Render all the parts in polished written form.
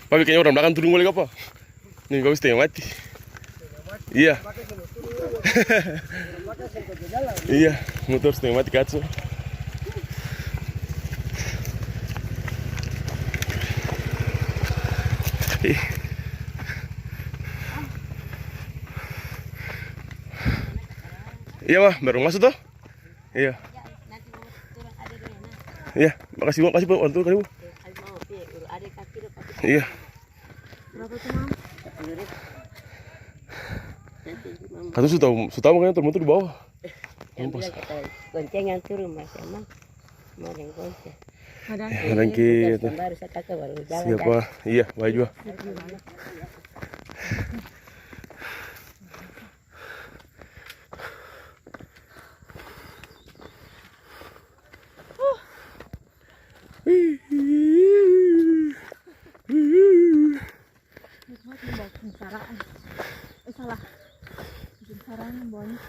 Tapi kayaknya orang belakang turun boleh apa? Nih kau setengah mati. Iya. Iya, motor setengah mati katso. Iya mah, baru masuk tuh. Iya. Iya, makasih bu, makasih bu, bantu kali bu. Iya. Kata sudah makanya termotor di bawah. Goncengan turun mas emang mau yang gonceng. Kadang kita. Siapa? Iya, baju. Salah. Sarang banyak.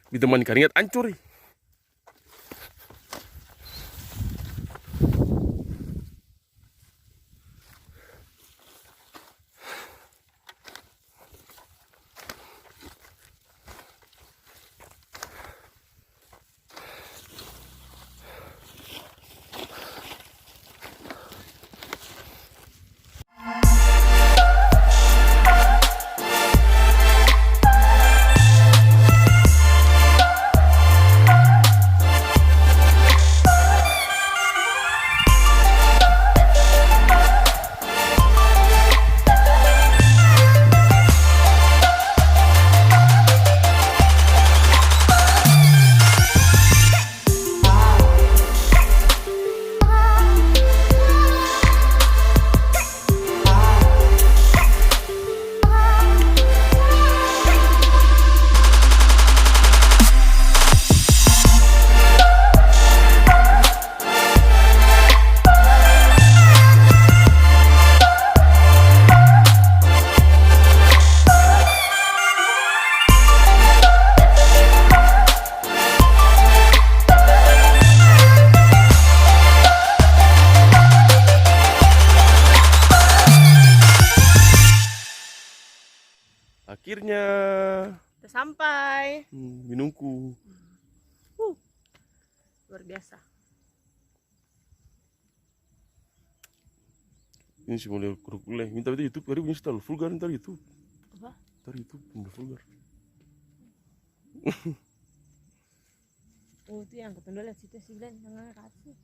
Ditemani keringat hancur. Akhirnya Udah sampai. minumku. Luar biasa. Ini sih model krokodil. Minta itu YouTube, hari punya terlalu vulgar ntar YouTube. Apa? Ntar YouTube udah vulgar. Oh itu yang ketunda lihat situ sih bilang tengah kasih.